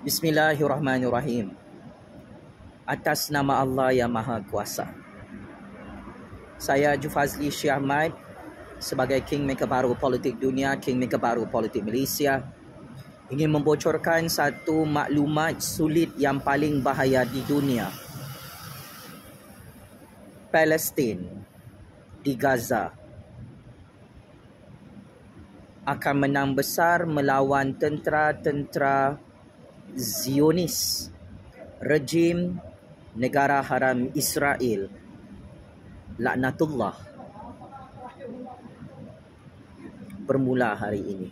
Bismillahirrahmanirrahim. Atas nama Allah yang Maha Kuasa. Saya Jufazli Syekh Ahmad sebagai Kingmaker baru politik dunia, Kingmaker baru politik Malaysia, ingin membocorkan satu maklumat sulit yang paling bahaya di dunia. Palestin di Gaza akan menang besar melawan tentera-tentera Zionis, rejim negara haram Israel, laknatullah, bermula hari ini.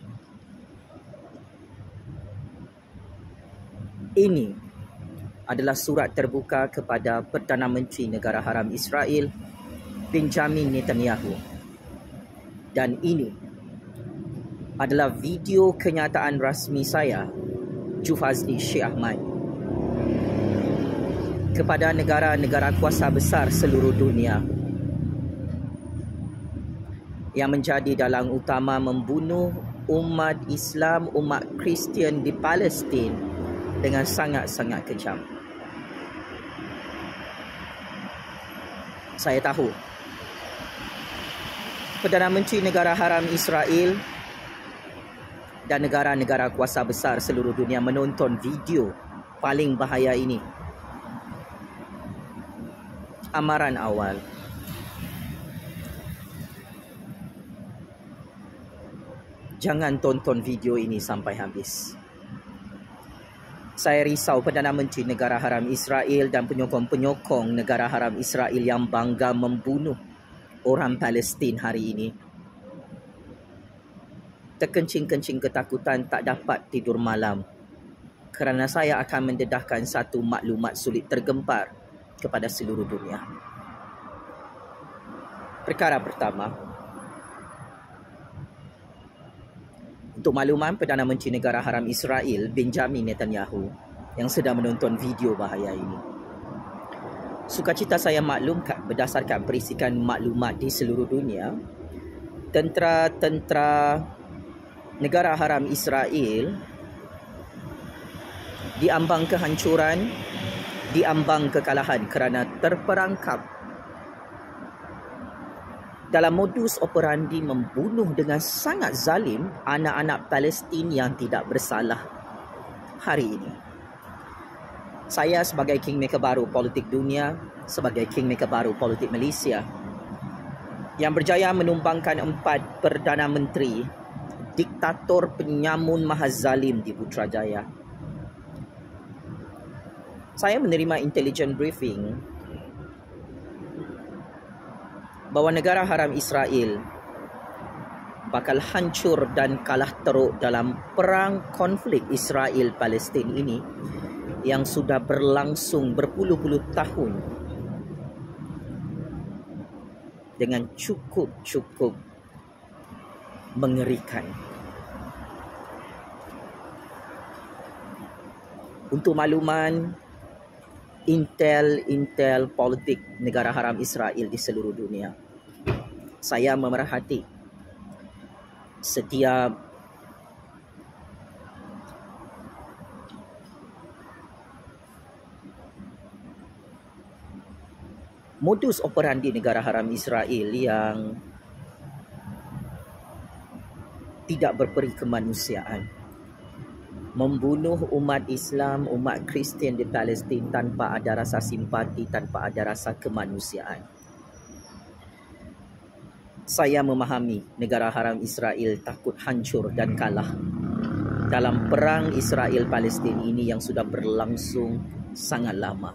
Ini adalah surat terbuka kepada Perdana Menteri Negara Haram Israel, Benjamin Netanyahu. Dan ini adalah video kenyataan rasmi saya, Jufazli Syekh Ahmad, kepada negara-negara kuasa besar seluruh dunia yang menjadi dalang utama membunuh umat Islam, umat Kristian di Palestin dengan sangat-sangat kejam. Saya tahu Perdana Menteri Negara Haram Israel dan negara-negara kuasa besar seluruh dunia menonton video paling bahaya ini. Amaran awal. Jangan tonton video ini sampai habis. Saya risau Perdana Menteri Negara Haram Israel dan penyokong-penyokong negara haram Israel yang bangga membunuh orang Palestin hari ini. Terkencing-kencing ketakutan, tak dapat tidur malam kerana saya akan mendedahkan satu maklumat sulit tergempar kepada seluruh dunia. Perkara pertama, untuk makluman Perdana Menteri Negara Haram Israel, Benjamin Netanyahu, yang sedang menonton video bahaya ini. Sukacita saya maklumkan berdasarkan perisikan maklumat di seluruh dunia, tentera-tentera negara haram Israel diambang kehancuran, diambang kekalahan kerana terperangkap dalam modus operandi membunuh dengan sangat zalim anak-anak Palestin yang tidak bersalah hari ini. Saya sebagai Kingmaker baru politik dunia, sebagai Kingmaker baru politik Malaysia, yang berjaya menumbangkan 4 Perdana Menteri diktator penyamun mahazalim di Putrajaya. Saya menerima intelligence briefing bahawa negara haram Israel bakal hancur dan kalah teruk dalam perang konflik Israel-Palestin ini yang sudah berlangsung berpuluh-puluh tahun dengan cukup mengerikan. Untuk makluman, intel politik negara haram Israel di seluruh dunia, saya memerhati setiap modus operandi negara haram Israel yang tidak berperi kemanusiaan, membunuh umat Islam, umat Kristian di Palestin tanpa ada rasa simpati, tanpa ada rasa kemanusiaan. Saya memahami negara haram Israel takut hancur dan kalah dalam perang Israel-Palestin ini yang sudah berlangsung sangat lama.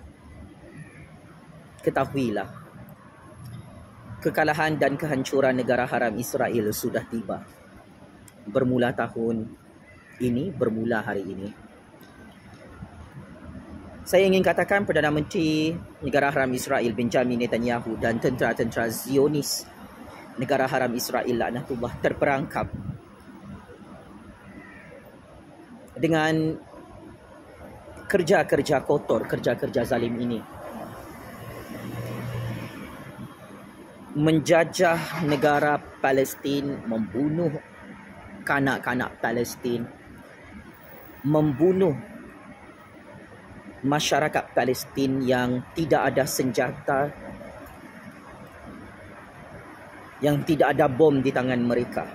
Ketahuilah, kekalahan dan kehancuran negara haram Israel sudah tiba. Bermula tahun ini, bermula hari ini. Saya ingin katakan Perdana Menteri Negara Haram Israel, Benjamin Netanyahu, dan tentera-tentera Zionis negara haram Israel, laknatullah, terperangkap dengan kerja-kerja kotor, kerja-kerja zalim ini. Menjajah negara Palestin, membunuh kanak-kanak Palestin, membunuh masyarakat Palestin yang tidak ada senjata, yang tidak ada bom di tangan mereka.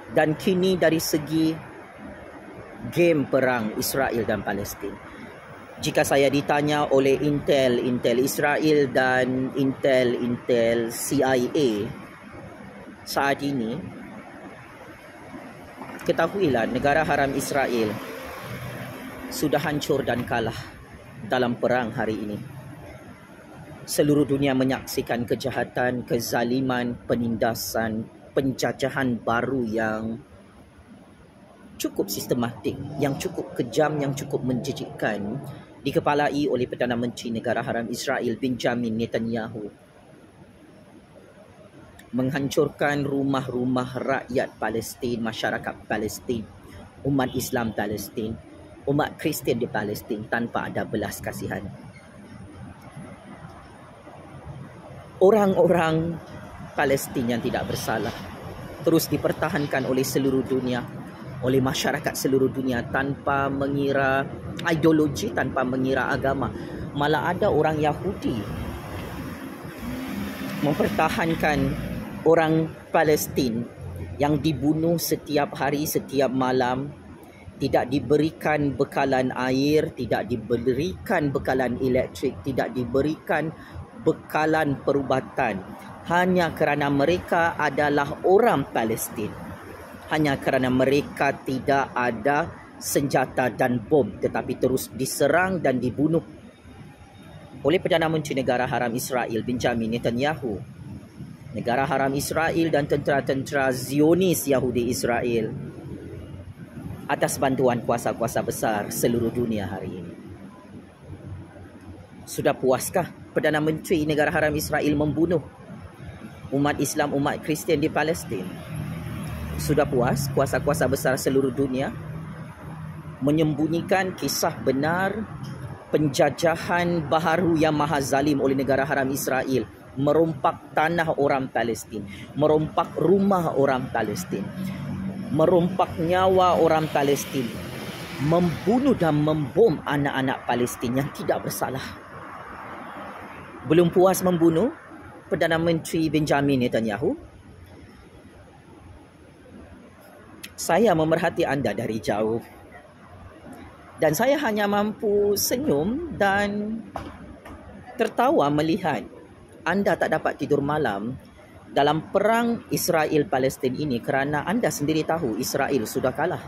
Dan kini dari segi game perang Israel dan Palestin, jika saya ditanya oleh Intel Israel dan Intel CIA saat ini, ketahuilah negara haram Israel sudah hancur dan kalah dalam perang hari ini. Seluruh dunia menyaksikan kejahatan, kezaliman, penindasan, penjajahan baru yang cukup sistematik, yang cukup kejam, yang cukup menjijikkan, dikepalai oleh Perdana Menteri Negara Haram Israel Benjamin Netanyahu, menghancurkan rumah-rumah rakyat Palestin, masyarakat Palestin, umat Islam Palestin, umat Kristian di Palestin tanpa ada belas kasihan. Orang-orang Palestin yang tidak bersalah terus dipertahankan oleh seluruh dunia, oleh masyarakat seluruh dunia tanpa mengira ideologi, tanpa mengira agama. Malah ada orang Yahudi mempertahankan orang Palestin yang dibunuh setiap hari, setiap malam, tidak diberikan bekalan air, tidak diberikan bekalan elektrik, tidak diberikan bekalan perubatan, hanya kerana mereka adalah orang Palestin, hanya kerana mereka tidak ada senjata dan bom, tetapi terus diserang dan dibunuh oleh Perdana Menteri Negara Haram Israel Benjamin Netanyahu. Negara Haram Israel dan tentera-tentera Zionis Yahudi Israel atas bantuan kuasa-kuasa besar seluruh dunia hari ini. Sudah puaskah Perdana Menteri Negara Haram Israel membunuh umat Islam, umat Kristian di Palestin? Sudah puas kuasa-kuasa besar seluruh dunia menyembunyikan kisah benar penjajahan baharu yang maha zalim oleh negara haram Israel, merompak tanah orang Palestin, merompak rumah orang Palestin, merompak nyawa orang Palestin, membunuh dan membom anak-anak Palestin yang tidak bersalah. Belum puas membunuh, Perdana Menteri Benjamin Netanyahu, saya memerhati anda dari jauh dan saya hanya mampu senyum dan tertawa melihat anda tak dapat tidur malam dalam perang Israel-Palestin ini kerana anda sendiri tahu Israel sudah kalah.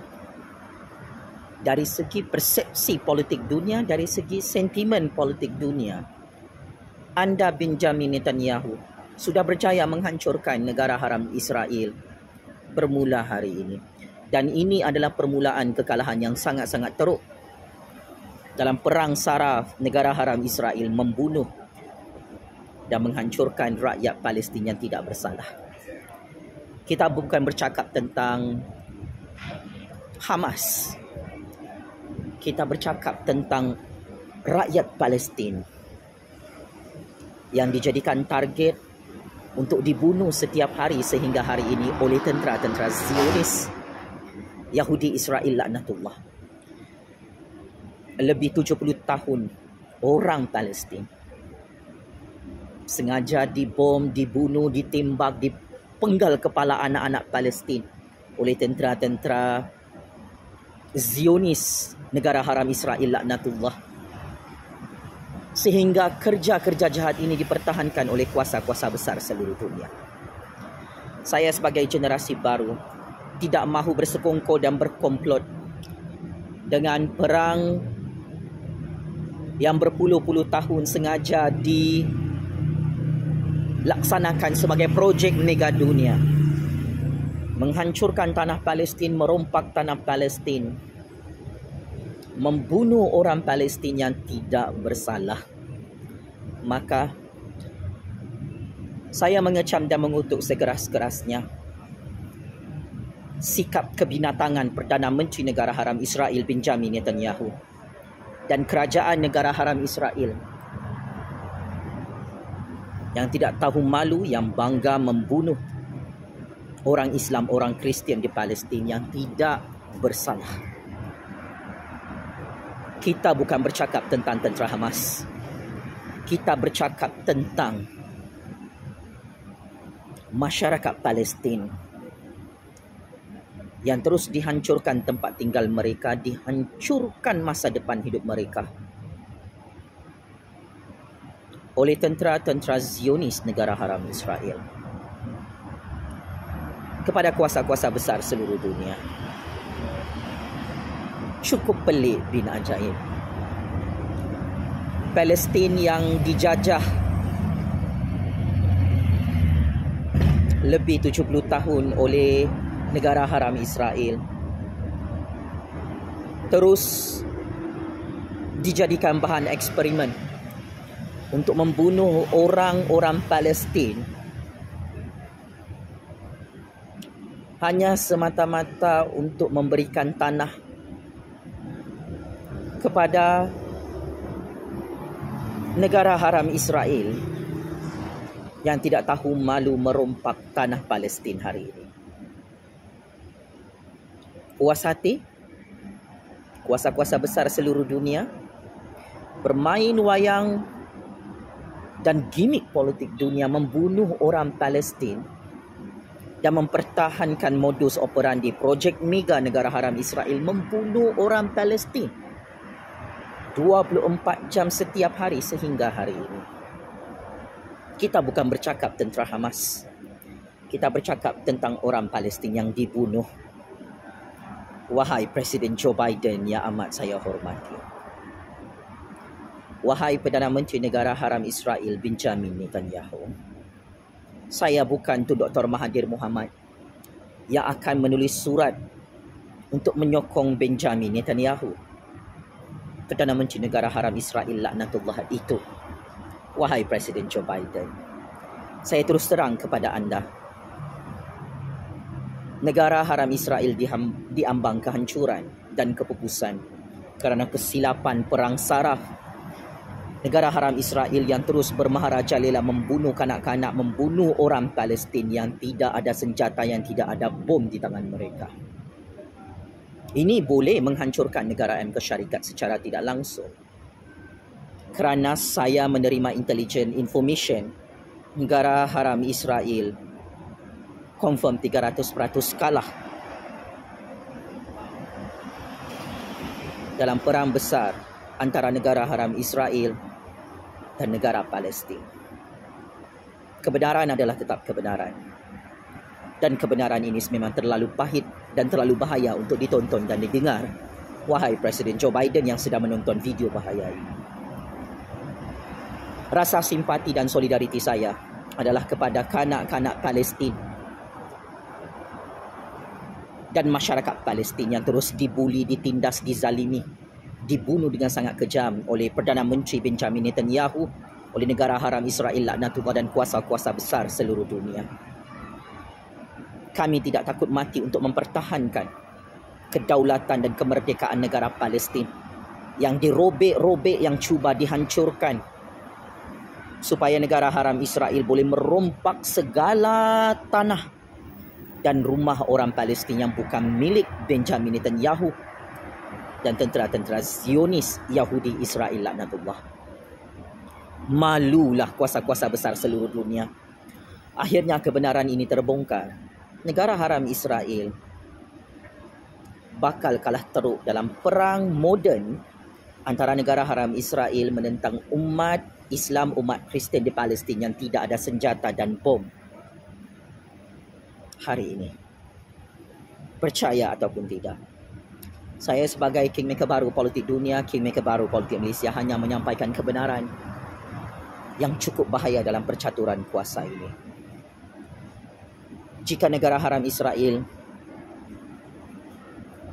Dari segi persepsi politik dunia, dari segi sentimen politik dunia, anda Benjamin Netanyahu sudah berjaya menghancurkan negara haram Israel bermula hari ini. Dan ini adalah permulaan kekalahan yang sangat-sangat teruk dalam perang sara negara haram Israel membunuh dan menghancurkan rakyat Palestin yang tidak bersalah. Kita bukan bercakap tentang Hamas. Kita bercakap tentang rakyat Palestin yang dijadikan target untuk dibunuh setiap hari sehingga hari ini oleh tentera-tentera Zionis Yahudi Israel laknatullah. Lebih 70 tahun orang Palestin sengaja dibom, dibunuh, ditembak, dipenggal kepala anak-anak Palestin oleh tentera-tentera Zionis negara haram Israel laknatullah. Sehingga kerja-kerja jahat ini dipertahankan oleh kuasa-kuasa besar seluruh dunia. Saya sebagai generasi baru tidak mahu bersekongkol dan berkomplot dengan perang yang berpuluh-puluh tahun sengaja dilaksanakan sebagai projek mega dunia, menghancurkan tanah Palestin, merompak tanah Palestin, membunuh orang Palestin yang tidak bersalah. Maka saya mengecam dan mengutuk sekeras-kerasnya sikap kebinatangan Perdana Menteri Negara Haram Israel Benjamin Netanyahu dan kerajaan negara haram Israel yang tidak tahu malu, yang bangga membunuh orang Islam, orang Kristian di Palestin yang tidak bersalah. Kita bukan bercakap tentang tentera Hamas. Kita bercakap tentang masyarakat Palestin yang terus dihancurkan tempat tinggal mereka, dihancurkan masa depan hidup mereka oleh tentera-tentera Zionis negara haram Israel kepada kuasa-kuasa besar seluruh dunia. Cukup pelik bin ajaib. Palestin yang dijajah lebih 70 tahun oleh negara haram Israel terus dijadikan bahan eksperimen untuk membunuh orang-orang Palestin hanya semata-mata untuk memberikan tanah kepada negara haram Israel yang tidak tahu malu merompak tanah Palestin hari ini. Puas hati kuasa-kuasa besar seluruh dunia bermain wayang dan gimik politik dunia membunuh orang Palestin dan mempertahankan modus operandi projek mega negara haram Israel membunuh orang Palestin 24 jam setiap hari sehingga hari ini. Kita bukan bercakap tentera Hamas. Kita bercakap tentang orang Palestin yang dibunuh. Wahai Presiden Joe Biden yang amat saya hormati. Wahai Perdana Menteri Negara Haram Israel Benjamin Netanyahu. Saya bukan tu Dr. Mahathir Mohamad yang akan menulis surat untuk menyokong Benjamin Netanyahu, Perdana Menteri Negara Haram Israel laknatullah itu. Wahai Presiden Joe Biden, saya terus terang kepada anda, negara haram Israel diambang kehancuran dan kepupusan kerana kesilapan perang saraf. Negara haram Israel yang terus bermaharajalela membunuh kanak-kanak, membunuh orang Palestin yang tidak ada senjata, yang tidak ada bom di tangan mereka. Ini boleh menghancurkan negara Amerika Syarikat secara tidak langsung. Kerana saya menerima intelligence information, negara haram Israel confirm 300% kalah dalam perang besar antara negara haram Israel dan negara Palestin. Kebenaran adalah tetap kebenaran. Dan kebenaran ini memang terlalu pahit dan terlalu bahaya untuk ditonton dan didengar. Wahai Presiden Joe Biden yang sedang menonton video bahaya ini. Rasa simpati dan solidariti saya adalah kepada kanak-kanak Palestin dan masyarakat Palestin yang terus dibuli, ditindas, dizalimi, dibunuh dengan sangat kejam oleh Perdana Menteri Benjamin Netanyahu, oleh negara haram Israel laknatullah dan kuasa-kuasa besar seluruh dunia. Kami tidak takut mati untuk mempertahankan kedaulatan dan kemerdekaan negara Palestin yang dirobek-robek, yang cuba dihancurkan, supaya negara haram Israel boleh merompak segala tanah dan rumah orang Palestin yang bukan milik Benjamin Netanyahu dan tentera-tentera Zionis Yahudi Israel laknatullah. Malulah kuasa-kuasa besar seluruh dunia. Akhirnya kebenaran ini terbongkar. Negara haram Israel bakal kalah teruk dalam perang moden antara negara haram Israel menentang umat Islam, umat Kristian di Palestin yang tidak ada senjata dan bom. Hari ini, percaya ataupun tidak, saya sebagai kingmaker baru politik dunia, kingmaker baru politik Malaysia hanya menyampaikan kebenaran yang cukup bahaya dalam percaturan kuasa ini. Jika negara haram Israel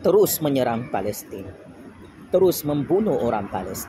terus menyerang Palestin, terus membunuh orang Palestin,